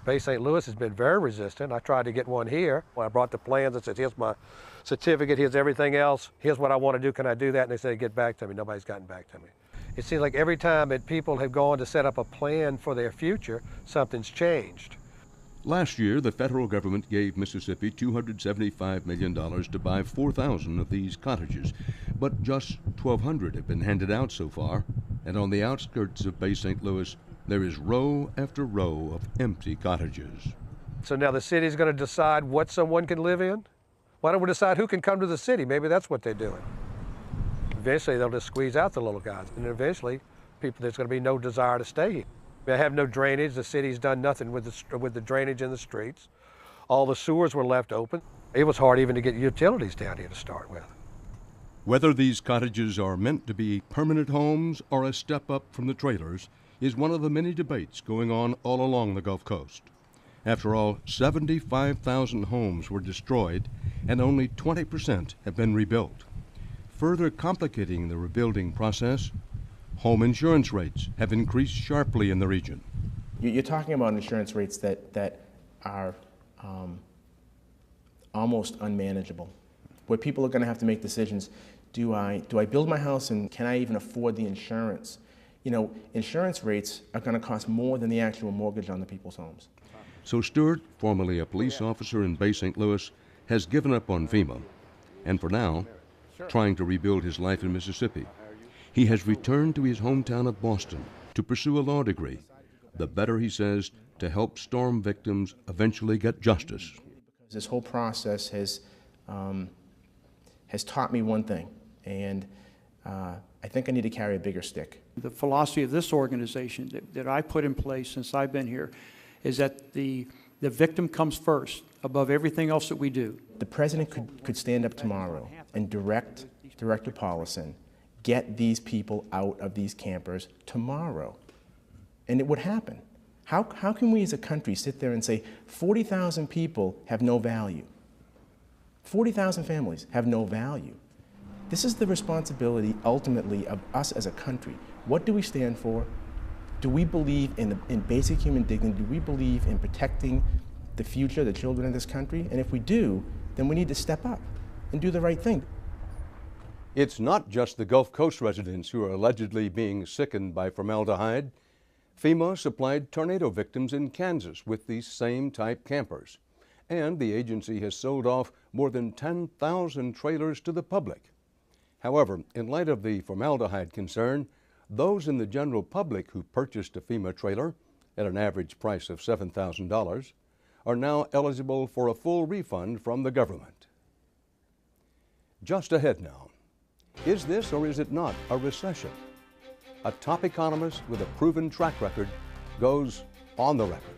Bay St. Louis has been very resistant. I tried to get one here. When I brought the plans and said, here's my certificate, here's everything else, here's what I want to do, can I do that? And they said, get back to me. Nobody's gotten back to me. It seems like every time that people have gone to set up a plan for their future, something's changed. Last year, the federal government gave Mississippi $275 million to buy 4,000 of these cottages, but just 1,200 have been handed out so far, and on the outskirts of Bay St. Louis, there is row after row of empty cottages. So now the city's going to decide what someone can live in? Why don't we decide who can come to the city? Maybe that's what they're doing. Eventually, they'll just squeeze out the little guys. And eventually, there's going to be no desire to stay here. They have no drainage. The city's done nothing with the drainage in the streets. All the sewers were left open. It was hard even to get utilities down here to start with. Whether these cottages are meant to be permanent homes or a step up from the trailers is one of the many debates going on all along the Gulf Coast. After all, 75,000 homes were destroyed and only 20% have been rebuilt. Further complicating the rebuilding process, home insurance rates have increased sharply in the region. You're talking about insurance rates that are almost unmanageable, where people are going to have to make decisions. Do I build my house, and can I even afford the insurance? You know, insurance rates are going to cost more than the actual mortgage on the people's homes. So Stewart, formerly a police officer in Bay St. Louis, has given up on FEMA, and for now, trying to rebuild his life in Mississippi. He has returned to his hometown of Boston to pursue a law degree, the better, he says, to help storm victims eventually get justice. This whole process has taught me one thing, and I think I need to carry a bigger stick. The philosophy of this organization that I put in place since I've been here is that the victim comes first above everything else that we do. The president could stand up tomorrow and direct Director Paulison, get these people out of these campers tomorrow. And it would happen. How can we as a country sit there and say 40,000 people have no value? 40,000 families have no value. This is the responsibility ultimately of us as a country. What do we stand for? Do we believe in basic human dignity? Do we believe in protecting the future, the children of this country? And if we do, then we need to step up and do the right thing. It's not just the Gulf Coast residents who are allegedly being sickened by formaldehyde. FEMA supplied tornado victims in Kansas with these same type campers. And the agency has sold off more than 10,000 trailers to the public. However, in light of the formaldehyde concern, those in the general public who purchased a FEMA trailer at an average price of $7,000 are now eligible for a full refund from the government. Just ahead now, is this or is it not a recession? A top economist with a proven track record goes on the record.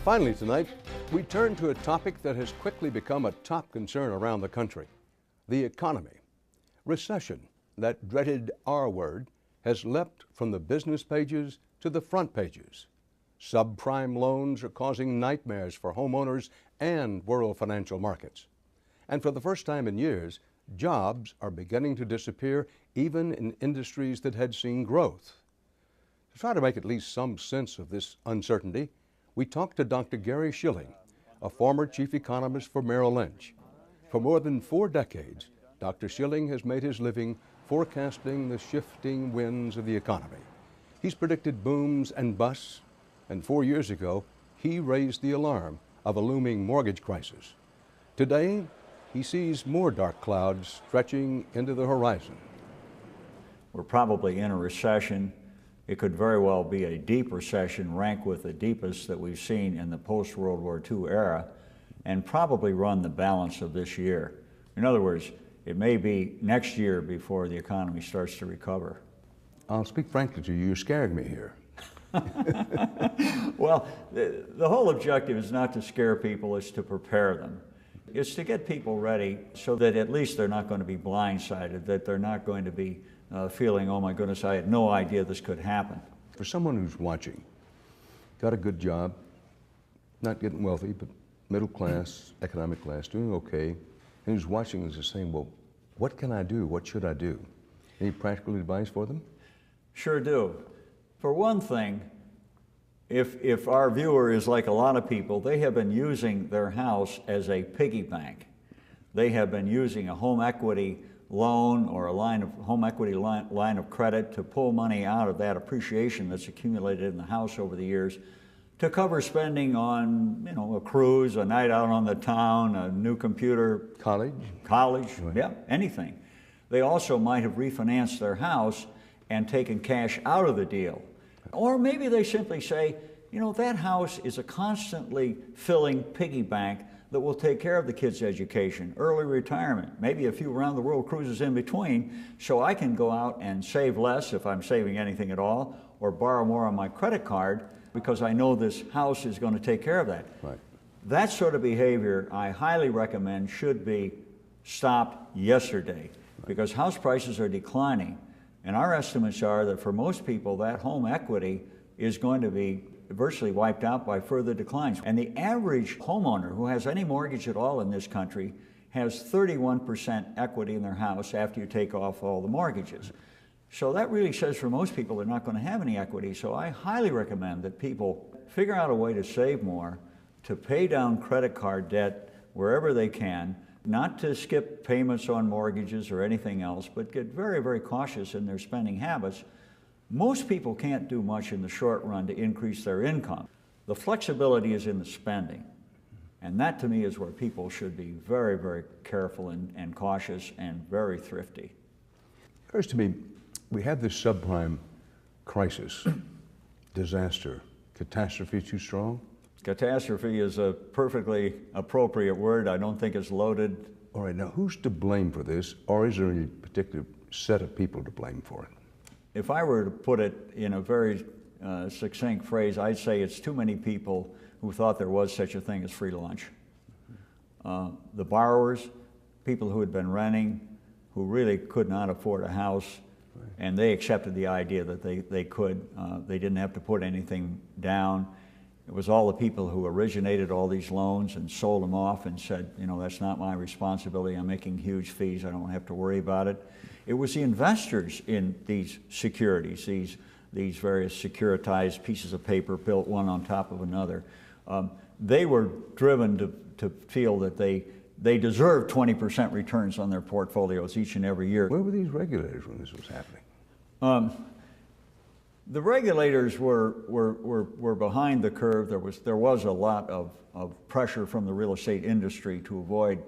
Finally tonight, we turn to a topic that has quickly become a top concern around the country, the economy. Recession, that dreaded R word, has leapt from the business pages to the front pages. Subprime loans are causing nightmares for homeowners and world financial markets. And for the first time in years, jobs are beginning to disappear even in industries that had seen growth. To try to make at least some sense of this uncertainty, we talked to Dr. Gary Schilling, a former chief economist for Merrill Lynch. For more than 4 decades, Dr. Schilling has made his living forecasting the shifting winds of the economy. He's predicted booms and busts, and 4 years ago, he raised the alarm of a looming mortgage crisis. Today, he sees more dark clouds stretching into the horizon. We're probably in a recession. It could very well be a deep recession, rank with the deepest that we've seen in the post-World War II era, and probably run the balance of this year. In other words, it may be next year before the economy starts to recover. I'll speak frankly to you, you're scaring me here. Well, the whole objective is not to scare people, it's to prepare them. It's to get people ready so that at least they're not going to be blindsided, that they're not going to be feeling, oh my goodness, I had no idea this could happen. For someone who's watching, got a good job, not getting wealthy, but middle class, economic class, doing okay, and who's watching is just saying, well, what can I do? What should I do? Any practical advice for them? Sure do. For one thing, if our viewer is like a lot of people, they have been using their house as a piggy bank. They have been using a home equity loan or a home equity line of credit to pull money out of that appreciation that's accumulated in the house over the years to cover spending on, you know, a cruise, a night out on the town, a new computer. College? College, yeah, anything. They also might have refinanced their house and taken cash out of the deal. Or maybe they simply say, you know, that house is a constantly filling piggy bank that will take care of the kids' education, early retirement, maybe a few round-the-world cruises in between, so I can go out and save less if I'm saving anything at all, or borrow more on my credit card because I know this house is going to take care of that. Right. That sort of behavior, I highly recommend, should be stopped yesterday, because house prices are declining. And our estimates are that for most people, that home equity is going to be virtually wiped out by further declines. And the average homeowner who has any mortgage at all in this country has 31% equity in their house after you take off all the mortgages. So that really says for most people they're not going to have any equity. So I highly recommend that people figure out a way to save more, to pay down credit card debt wherever they can, not to skip payments on mortgages or anything else, but get very, very cautious in their spending habits. Most people can't do much in the short run to increase their income. The flexibility is in the spending. And that to me is where people should be very, very careful and cautious and very thrifty. It occurs to me, we have this subprime crisis, disaster, catastrophe too strong? Catastrophe is a perfectly appropriate word. I don't think it's loaded. All right, now who's to blame for this, or is there any particular set of people to blame for it? If I were to put it in a very succinct phrase, I'd say it's too many people who thought there was such a thing as free lunch. The borrowers, people who had been renting, who really could not afford a house, and they accepted the idea that they could. They didn't have to put anything down. It was all the people who originated all these loans and sold them off and said, you know, that's not my responsibility. I'm making huge fees. I don't have to worry about it. It was the investors in these securities, these various securitized pieces of paper built one on top of another. They were driven to feel that they deserved 20% returns on their portfolios each and every year. Where were these regulators when this was happening? The regulators were behind the curve. There was a lot of pressure from the real estate industry to avoid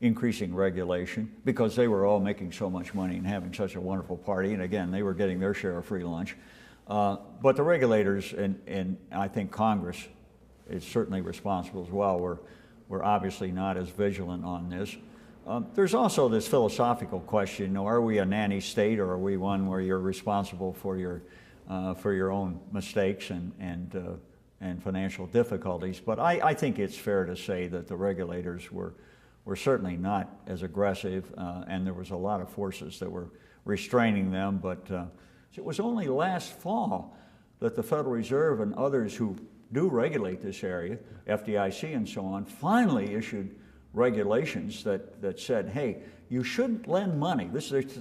increasing regulation because they were all making so much money and having such a wonderful party. And again, they were getting their share of free lunch. But the regulators and I think Congress is certainly responsible as well. We're obviously not as vigilant on this. There's also this philosophical question, you know, are we a nanny state or are we one where you're responsible for your own mistakes and financial difficulties? But I think it's fair to say that the regulators were certainly not as aggressive, and there was a lot of forces that were restraining them. But it was only last fall that the Federal Reserve and others who do regulate this area, FDIC and so on, finally issued regulations that said, hey, you shouldn't lend money.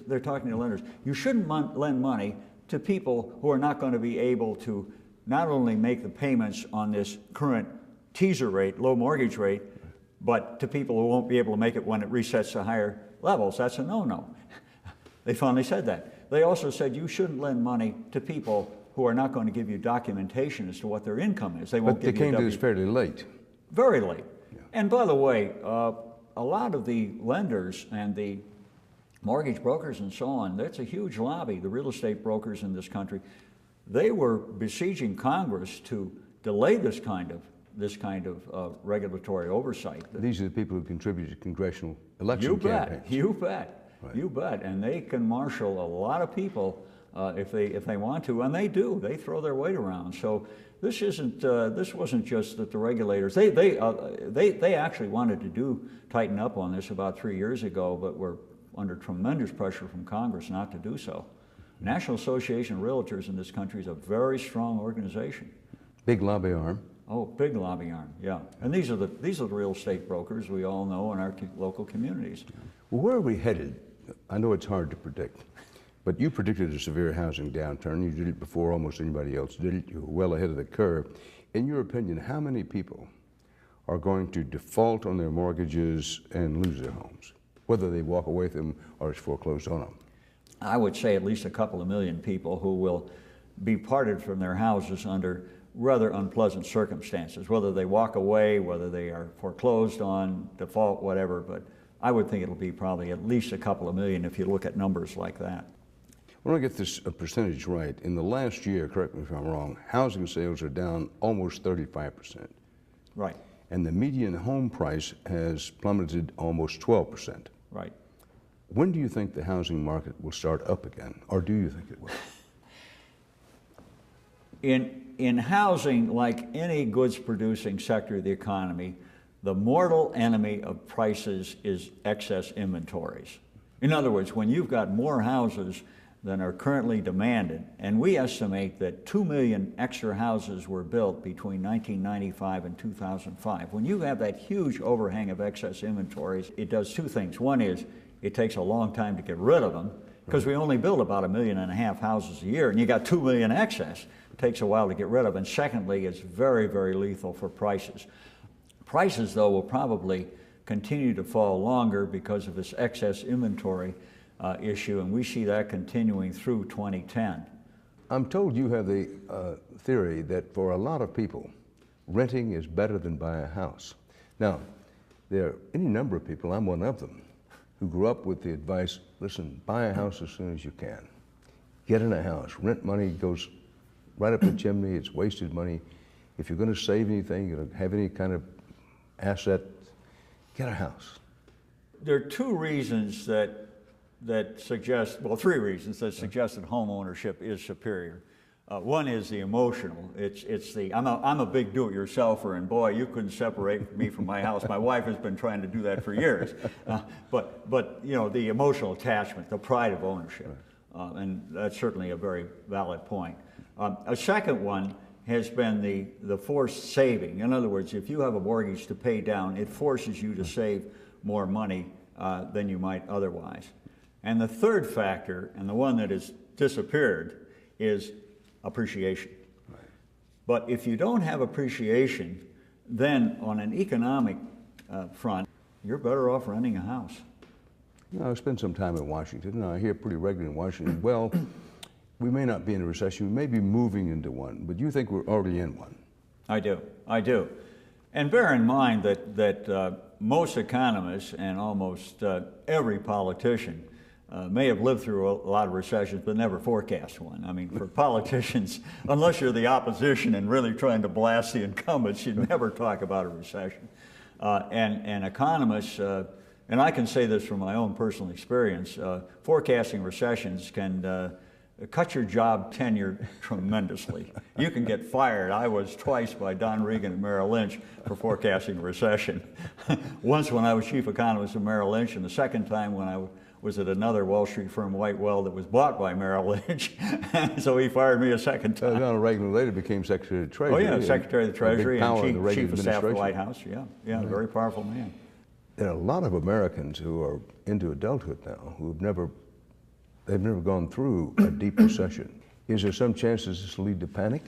They're talking to lenders. You shouldn't lend money to people who are not going to be able to not only make the payments on this current teaser rate, low mortgage rate, but to people who won't be able to make it when it resets to higher levels. That's a no-no. They finally said that. They also said you shouldn't lend money to people who are not going to give you documentation as to what their income is. They won't but they came to this fairly late. Very late. Yeah. And by the way, a lot of the lenders and the mortgage brokers and so on, that's a huge lobby, the real estate brokers in this country. They were besieging Congress to delay this kind of regulatory oversight. These are the people who contributed to congressional election campaigns. You bet. Right. You bet. And they can marshal a lot of people if they want to, and they do. They throw their weight around. So this wasn't just that the regulators. They actually wanted to tighten up on this about 3 years ago, but were under tremendous pressure from Congress not to do so. National Association of Realtors in this country is a very strong organization. Big lobby arm. Oh, big lobby arm, yeah. And these are the real estate brokers we all know in our local communities. Well, where are we headed? I know it's hard to predict, but you predicted a severe housing downturn. You did it before almost anybody else did it. You were well ahead of the curve. In your opinion, how many people are going to default on their mortgages and lose their homes, whether they walk away with them or it's foreclosed on them? I would say at least a couple of million people who will be parted from their houses under rather unpleasant circumstances, whether they walk away, whether they are foreclosed on, default, whatever, but I would think it'll be probably at least a couple of million if you look at numbers like that. I want to get this percentage right. In the last year, correct me if I'm wrong, housing sales are down almost 35%. Right. And the median home price has plummeted almost 12%. Right. When do you think the housing market will start up again, or do you think it will? In housing, like any goods-producing sector of the economy, the mortal enemy of prices is excess inventories. In other words, when you've got more houses than are currently demanded, and we estimate that 2 million extra houses were built between 1995 and 2005. When you have that huge overhang of excess inventories, it does two things. One is it takes a long time to get rid of them, because we only build about 1.5 million houses a year, and you got 2 million excess. It takes a while to get rid of. And secondly, it's very, very lethal for prices. Prices, though, will probably continue to fall longer because of this excess inventory issue, and we see that continuing through 2010. I'm told you have the theory that for a lot of people, renting is better than buying a house. Now, there are any number of people, I'm one of them, who grew up with the advice, listen, buy a house as soon as you can. Get in a house. Rent money goes right up the chimney. It's wasted money. If you're going to save anything, you're going to have any kind of asset, get a house. There are two reasons that suggest, well, three reasons that suggest that home ownership is superior. One is the emotional. It's the, I'm a big do-it-yourselfer, and boy, you couldn't separate me from my house. My wife has been trying to do that for years. But you know, the emotional attachment, the pride of ownership, and that's certainly a very valid point. A second one has been the forced saving. In other words, if you have a mortgage to pay down, it forces you to save more money than you might otherwise. And the third factor, and the one that has disappeared, is appreciation. Right. But if you don't have appreciation, then on an economic front, you're better off renting a house. You know, I spent some time in Washington, and I hear pretty regularly in Washington, well, we may not be in a recession, we may be moving into one, but you think we're already in one? I do. And bear in mind that most economists and almost every politician may have lived through a lot of recessions, but never forecast one. I mean, for politicians, unless you're the opposition and really trying to blast the incumbents, you never talk about a recession. And economists, and I can say this from my own personal experience, forecasting recessions can cut your job tenure tremendously. You can get fired. I was twice by Don Regan and Merrill Lynch for forecasting a recession. Once when I was chief economist of Merrill Lynch, and the second time when I was at another Wall Street firm, Whitewell, that was bought by Merrill Lynch. So he fired me a second time. Donald Reagan later became Secretary of the Treasury. Oh yeah, Secretary of the Treasury and Chief of Staff of the White House. Yeah, very powerful man. There are a lot of Americans who are into adulthood now who they've never gone through a deep recession. Is there some chance that this will lead to panic?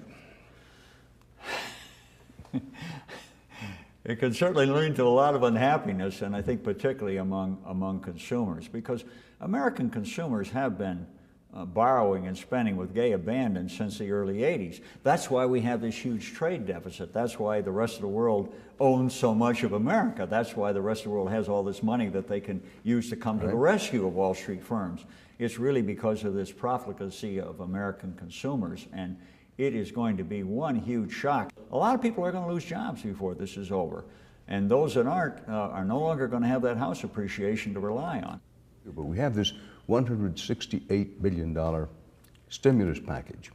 It can certainly lead to a lot of unhappiness, and I think particularly among consumers, because American consumers have been borrowing and spending with gay abandon since the early 80s. That's why we have this huge trade deficit. That's why the rest of the world owns so much of America. That's why the rest of the world has all this money that they can use to come to the rescue of Wall Street firms. It's really because of this profligacy of American consumers, and it is going to be one huge shock. A lot of people are going to lose jobs before this is over, and those that aren't are no longer going to have that house appreciation to rely on. But we have this $168 billion stimulus package.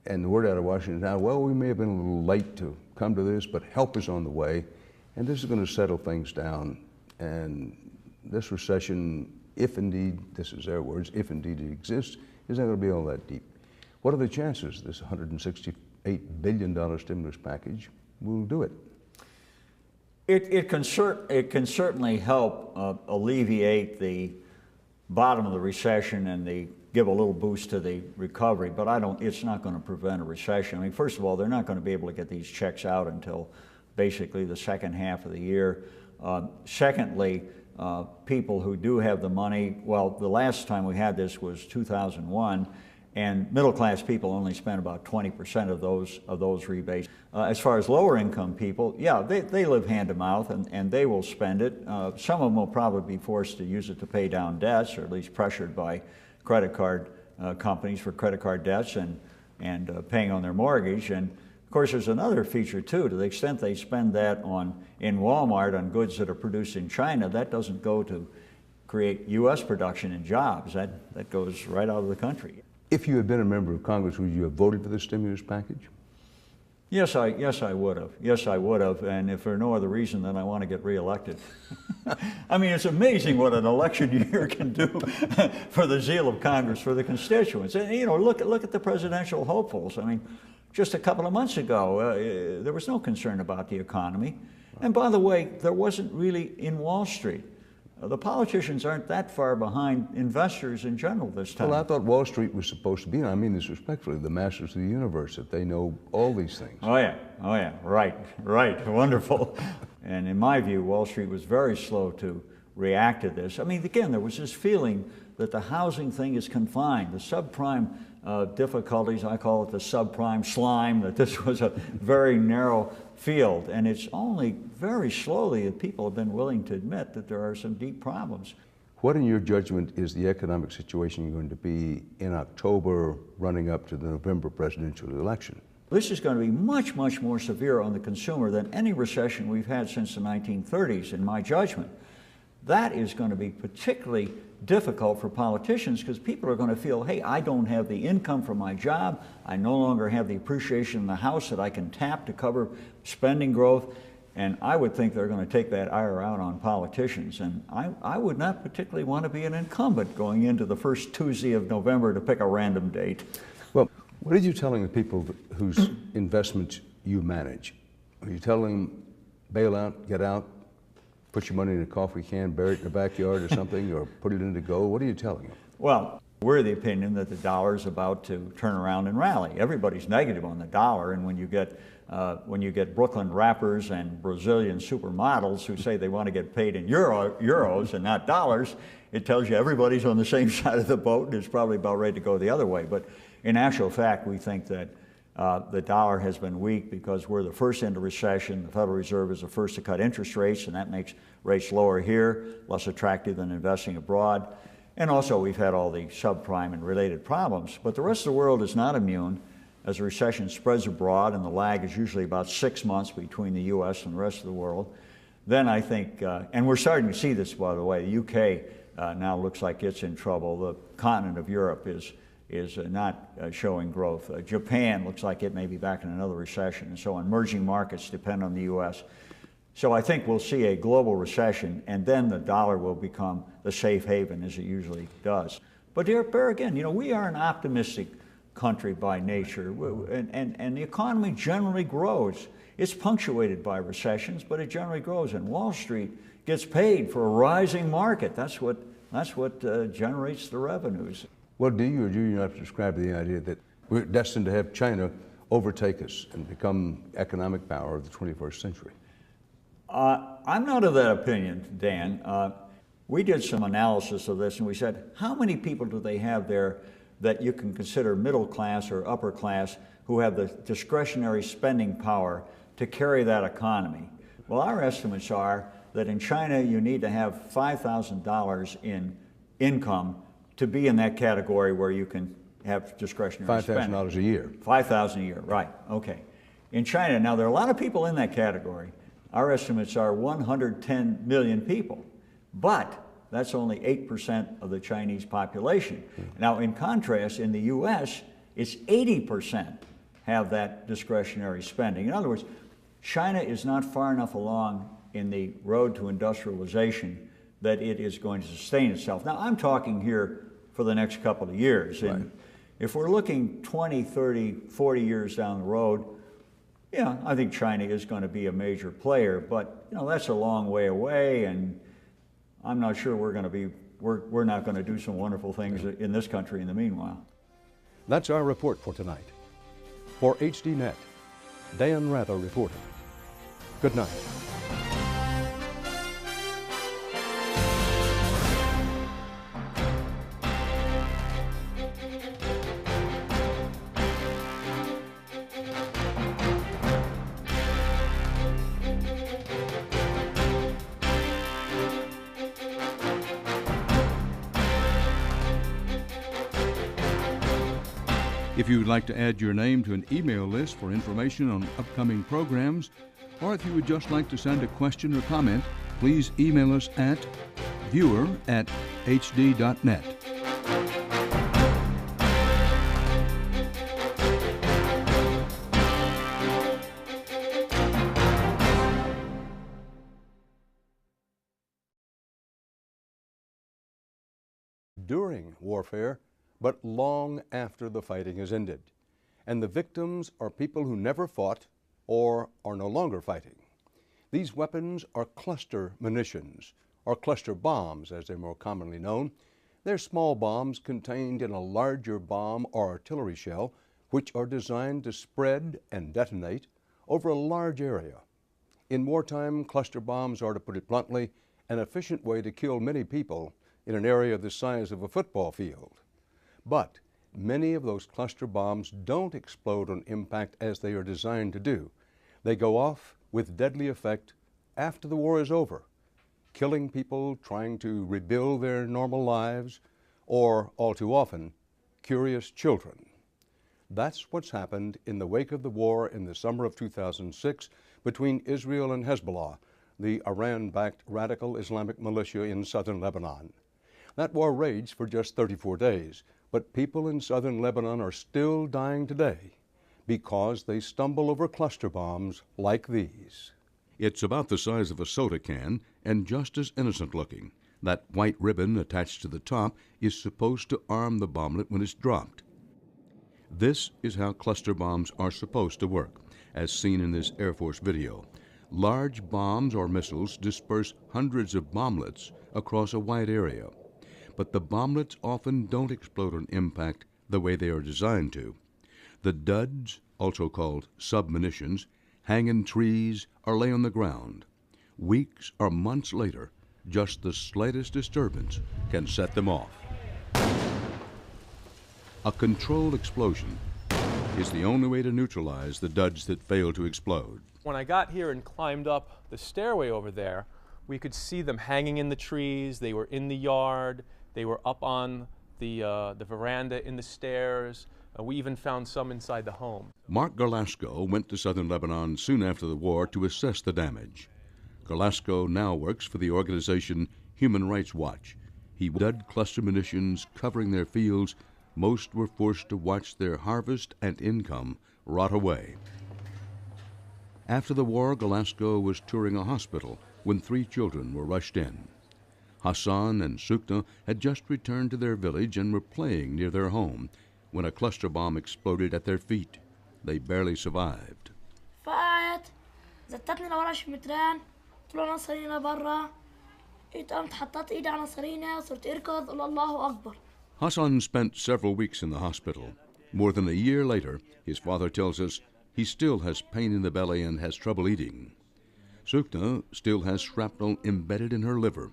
And the word out of Washington now, well, we may have been a little late to come to this, but help is on the way, and this is going to settle things down. And this recession, if indeed, this is their words, if indeed it exists, is not going to be all that deep. What are the chances this $168 billion stimulus package will do it? It can certainly help alleviate the bottom of the recession and give a little boost to the recovery, but it's not going to prevent a recession. I mean, first of all, they're not going to be able to get these checks out until basically the second half of the year. Secondly, people who do have the money, well, the last time we had this was 2001, and middle-class people only spend about 20% of those rebates. As far as lower-income people, yeah, they live hand-to-mouth, and they will spend it. Some of them will probably be forced to use it to pay down debts, or at least pressured by credit card companies for credit card debts and paying on their mortgage. And of course, there's another feature too. To the extent they spend that in Walmart on goods that are produced in China, that doesn't go to create U.S. production and jobs. That goes right out of the country. If you had been a member of Congress, would you have voted for the stimulus package? Yes, I would have. Yes, I would have. And if for no other reason than I want to get reelected. I mean, it's amazing what an election year can do for the zeal of Congress, for the constituents. And you know, look at the presidential hopefuls. I mean, just a couple of months ago, there was no concern about the economy. And by the way, there wasn't really in Wall Street. The politicians aren't that far behind investors in general this time. Well, I thought Wall Street was supposed to be, and I mean this respectfully, the masters of the universe, that they know all these things. Oh yeah, right, wonderful. And in my view, Wall Street was very slow to react to this. I mean, again, there was this feeling that the housing thing is confined. The subprime difficulties, I call it the subprime slime, that this was a very narrow field. And it's only very slowly that people have been willing to admit that there are some deep problems. What, in your judgment, is the economic situation going to be in October running up to the November presidential election? This is going to be much, much more severe on the consumer than any recession we've had since the 1930s, in my judgment. That is going to be particularly difficult for politicians because people are going to feel, hey, I don't have the income from my job. I no longer have the appreciation in the house that I can tap to cover spending growth. And I would think they're going to take that ire out on politicians. And I would not particularly want to be an incumbent going into the first Tuesday of November to pick a random date. Well, what are you telling the people whose investments you manage? Are you telling them, bail out, get out, put your money in a coffee can, bury it in the backyard or something, or put it into gold? What are you telling them? Well, we're of the opinion that the dollar is about to turn around and rally. Everybody's negative on the dollar, and when you get Brooklyn rappers and Brazilian supermodels who say they want to get paid in euros and not dollars, it tells you everybody's on the same side of the boat and is probably about ready to go the other way. But in actual fact, we think that the dollar has been weak because we're the first into recession. The Federal Reserve is the first to cut interest rates, and that makes rates lower here, less attractive than investing abroad. And also, we've had all the subprime and related problems. But the rest of the world is not immune. As the recession spreads abroad, and the lag is usually about 6 months between the U.S. and the rest of the world, then I think, and we're starting to see this, by the way, the U.K. Now looks like it's in trouble. The continent of Europe is not showing growth. Japan looks like it may be back in another recession, and so on. Emerging markets depend on the U.S. So I think we'll see a global recession, and then the dollar will become the safe haven, as it usually does. But there again, you know, we are an optimistic country by nature, and the economy generally grows. It's punctuated by recessions, but it generally grows, and Wall Street gets paid for a rising market. That's what generates the revenues. Well, do you or do you not describe the idea that we're destined to have China overtake us and become economic power of the 21st century? I'm not of that opinion, Dan. We did some analysis of this, and we said, how many people do they have there that you can consider middle class or upper class who have the discretionary spending power to carry that economy? Well, our estimates are that in China you need to have $5,000 in income to be in that category where you can have discretionary spending. $5,000 a year. $5,000 a year, right, okay. In China, now there are a lot of people in that category. Our estimates are 110 million people, but that's only 8% of the Chinese population. Now, in contrast, in the U.S., it's 80% have that discretionary spending. In other words, China is not far enough along in the road to industrialization that it is going to sustain itself. Now, I'm talking here for the next couple of years. Right. And if we're looking 20, 30, 40 years down the road, yeah, I think China is going to be a major player, but you know, that's a long way away, and I'm not sure we're not going to do some wonderful things in this country in the meanwhile. That's our report for tonight. For HDNet, Dan Rather reporting. Good night. If you would like to add your name to an email list for information on upcoming programs, or if you would just like to send a question or comment, please email us at viewer@hd.net. During warfare, but long after the fighting has ended. And the victims are people who never fought or are no longer fighting. These weapons are cluster munitions, or cluster bombs as they're more commonly known. They're small bombs contained in a larger bomb or artillery shell, which are designed to spread and detonate over a large area. In wartime, cluster bombs are, to put it bluntly, an efficient way to kill many people in an area the size of a football field. But many of those cluster bombs don't explode on impact as they are designed to do. They go off with deadly effect after the war is over, killing people trying to rebuild their normal lives, or, all too often, curious children. That's what's happened in the wake of the war in the summer of 2006 between Israel and Hezbollah, the Iran-backed radical Islamic militia in southern Lebanon. That war raged for just 34 days, but people in southern Lebanon are still dying today because they stumble over cluster bombs like these. It's about the size of a soda can and just as innocent looking. That white ribbon attached to the top is supposed to arm the bomblet when it's dropped. This is how cluster bombs are supposed to work, as seen in this Air Force video. Large bombs or missiles disperse hundreds of bomblets across a wide area. But the bomblets often don't explode on impact the way they are designed to. The duds, also called submunitions, hang in trees or lay on the ground. Weeks or months later, just the slightest disturbance can set them off. A controlled explosion is the only way to neutralize the duds that fail to explode. When I got here and climbed up the stairway over there, we could see them hanging in the trees. They were in the yard. They were up on the veranda in the stairs. We even found some inside the home. Mark Garlasco went to southern Lebanon soon after the war to assess the damage. Garlasco now works for the organization Human Rights Watch. He dud cluster munitions covering their fields. Most were forced to watch their harvest and income rot away. After the war, Garlasco was touring a hospital when 3 children were rushed in. Hassan and Sukna had just returned to their village and were playing near their home when a cluster bomb exploded at their feet. They barely survived. فقعت زتتني لورا شي مترين طلعنا نصرينا برا قمت حطيت ايدي على نصرينا صرت اركض قول الله اكبر. Hassan spent several weeks in the hospital. More than a year later, his father tells us he still has pain in the belly and has trouble eating. Sukna still has shrapnel embedded in her liver.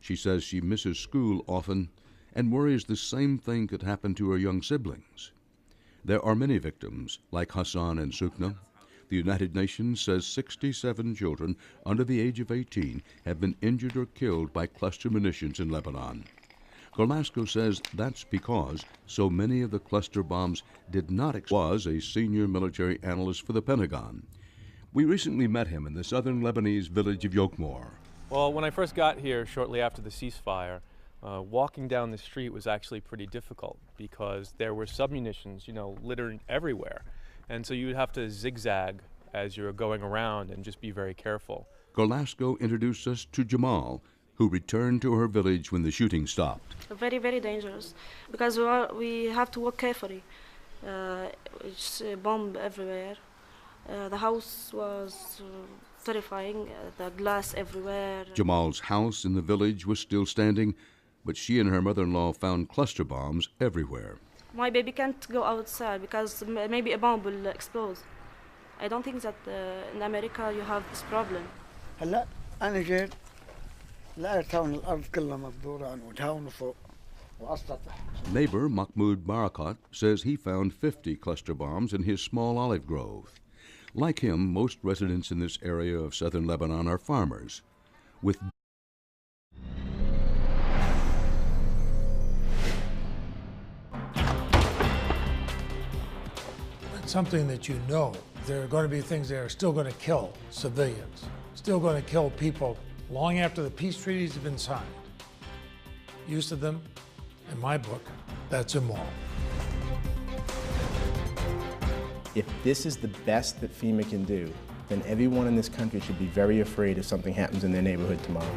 She says she misses school often and worries the same thing could happen to her young siblings. There are many victims, like Hassan and Sukna. The United Nations says 67 children under the age of 18 have been injured or killed by cluster munitions in Lebanon. Garlasco says that's because so many of the cluster bombs did not was a senior military analyst for the Pentagon. We recently met him in the southern Lebanese village of Yokmor. Well, when I first got here shortly after the ceasefire, walking down the street was actually pretty difficult because there were submunitions, littered everywhere. And so you would have to zigzag as you're going around and just be very careful. Garlasco introduced us to Jamal, who returned to her village when the shooting stopped. Very, very dangerous because we have to walk carefully. It's a bomb everywhere. The house was terrifying, the glass everywhere. Jamal's house in the village was still standing, but she and her mother-in-law found cluster bombs everywhere. My baby can't go outside because maybe a bomb will explode. I don't think that in America you have this problem. هلا أنا جيت لقيت هون الأرض كلها مبدورة عنود هون وفوق وأسطح. Neighbor Mahmoud Barakat says he found 50 cluster bombs in his small olive grove. Like him, most residents in this area of southern Lebanon are farmers. With something that you know. There are going to be things that are still going to kill civilians, still going to kill people long after the peace treaties have been signed. Use of them, in my book, that's immoral. If this is the best that FEMA can do, then everyone in this country should be very afraid if something happens in their neighborhood tomorrow.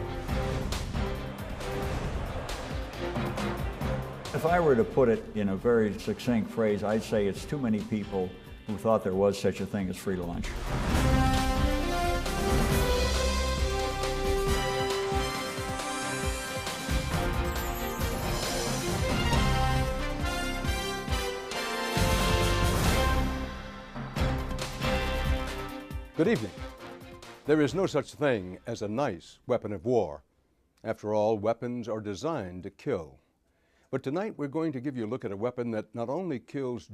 If I were to put it in a very succinct phrase, I'd say it's too many people who thought there was such a thing as free lunch. Good evening. There is no such thing as a nice weapon of war. After all, weapons are designed to kill. But tonight we're going to give you a look at a weapon that not only kills